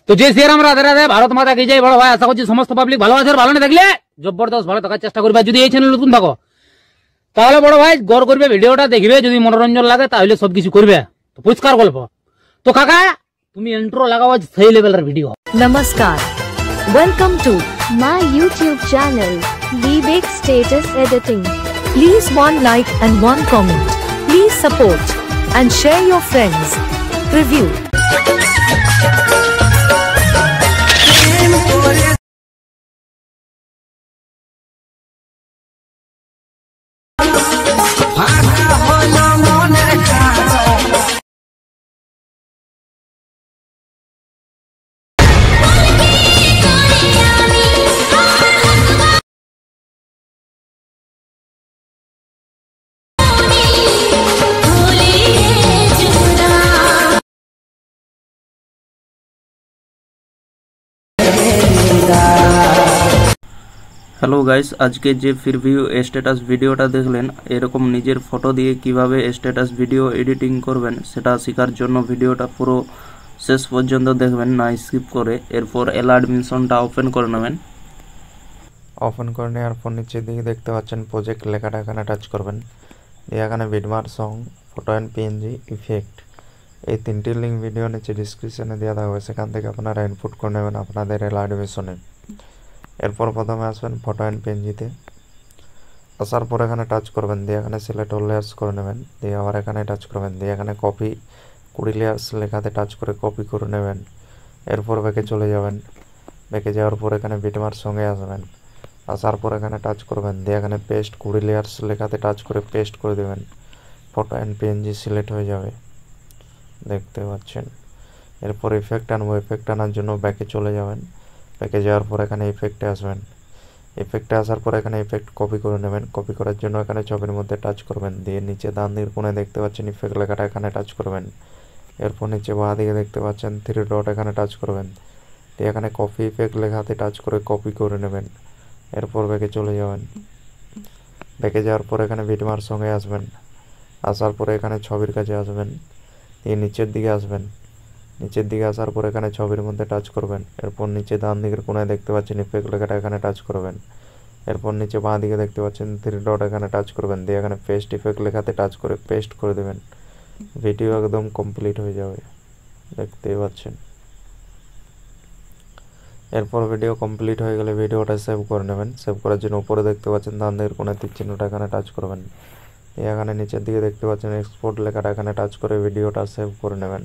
তো যে শ্রীরাম রাধে রাধে, ভারত মাতা কি জয়। বড় ভাই আশা করছি সমস্ত পাবলিক ভালো আছে, ভালো না থাকলে জবরদস্ত ভালো থাকার চেষ্টা করবে। যদি এই চ্যানেল নতুন থাকো তাহলে বড় ভাই গড় করবে, ভিডিওটা দেখবে, যদি মনোরঞ্জন লাগে তাহলে সবকিছু করবে। তো পরিষ্কার গল্প। তো কাকা তুমি ইন্ট্রো লাগাও, সেই লেভেলের video. Namaskar. Welcome to my YouTube channel, Vivek Status Editing. please one like and one comment. Please support and share your friends. Review. Hello guys, আজকে যে প্রিভিউ স্ট্যাটাস ভিডিওটা দেখলেন, এরকম নিজের ফটো দিয়ে কিভাবে স্ট্যাটাস ভিডিও এডিটিং করবেন সেটা শেখার জন্য ভিডিওটা পুরো শেষ পর্যন্ত দেখবেন, না স্কিপ করে। এরপর অ্যাডমিশনটা ওপেন করে নেবেন। ওপেন করে নেওয়ার পর নিচের দিকে দেখতে পাচ্ছেন প্রজেক্ট লেখাটা, এখানে টাচ করবেন। দিয়ে এখানে bitmap, song, photo and PNG, effect, এই তিনটি লিঙ্ক ভিডিও নিচে ডিসক্রিপশনে দেওয়া থাকবে, সেখান থেকে আপনারা ইনপুট করে নেবেন আপনাদের অ্যাডমিশনে। এরপর প্রথমে আসবেন ফটো অ্যান্ড পিএনজিতে। আসার পর এখানে টাচ করবেন, দিয়ে এখানে সিলেক্ট অল লেয়ার্স করে নেবেন। দিয়ে আবার এখানে টাচ করবেন, দিয়ে এখানে কপি 20 লেয়ার্স লেখাতে টাচ করে কপি করে নেবেন। এরপর ব্যাকে চলে যাবেন। ব্যাকে যাওয়ার পর এখানে বিটমার্ক সঙ্গে আসবেন। আসার পর এখানে টাচ করবেন, দিয়ে এখানে পেস্ট 20 লেয়ার্স লেখাতে টাচ করে পেস্ট করে দেবেন। ফটো অ্যান্ড পিএনজি সিলেক্ট হয়ে যাবে, দেখতে পাচ্ছেন। এরপর ইফেক্ট আনবো, ইফেক্ট আনার জন্য ব্যাকে চলে যাবেন। ব্যাকে যাওয়ার পর এখানে ইফেক্টে আসবেন। ইফেক্টে আসার পর এখানে ইফেক্ট কপি করে নেবেন। কপি করার জন্য এখানে ছবির মধ্যে টাচ করবেন, দিয়ে নিচে ডান দিকের কোণে দেখতে পাচ্ছেন ইফেক্ট লেখাটা, এখানে টাচ করবেন। এরপর নিচে বাঁ দিকে দেখতে পাচ্ছেন 3 ডট, এখানে টাচ করবেন। দিয়ে এখানে কপি ইফেক্ট লেখাতে টাচ করে কপি করে নেবেন। এরপর ব্যাকে চলে যাবেন। ব্যাকে যাওয়ার পর এখানে বিটমার্ক সঙ্গে আসবেন। আসার পরে এখানে ছবির কাছে আসবেন, দিয়ে নিচের দিকে আসবেন। নিচের দিকে আসার পর এখানে ছবির মধ্যে টাচ করবেন। এরপর নিচে ডান দিকের কোণায় দেখতে পাচ্ছেন ইফেক্ট লেখাটা, এখানে টাচ করবেন। এরপর নিচে বাঁ দিকে দেখতে পাচ্ছেন 3 ডট, এখানে টাচ করবেন। দিয়ে এখানে পেস্ট ইফেক্ট লেখাতে টাচ করে পেস্ট করে দেবেন। ভিডিও একদম কমপ্লিট হয়ে যাবে, দেখতেই পাচ্ছেন। এরপর ভিডিও কমপ্লিট হয়ে গেলে ভিডিওটা সেভ করে নেবেন। সেভ করার জন্য উপরে দেখতে পাচ্ছেন ডান দিকের কোণায় তীর চিহ্নটা, এখানে টাচ করবেন। এখানে নিচের দিকে দেখতে পাচ্ছেন এক্সপোর্ট লেখাটা, এখানে টাচ করে ভিডিওটা সেভ করে নেবেন।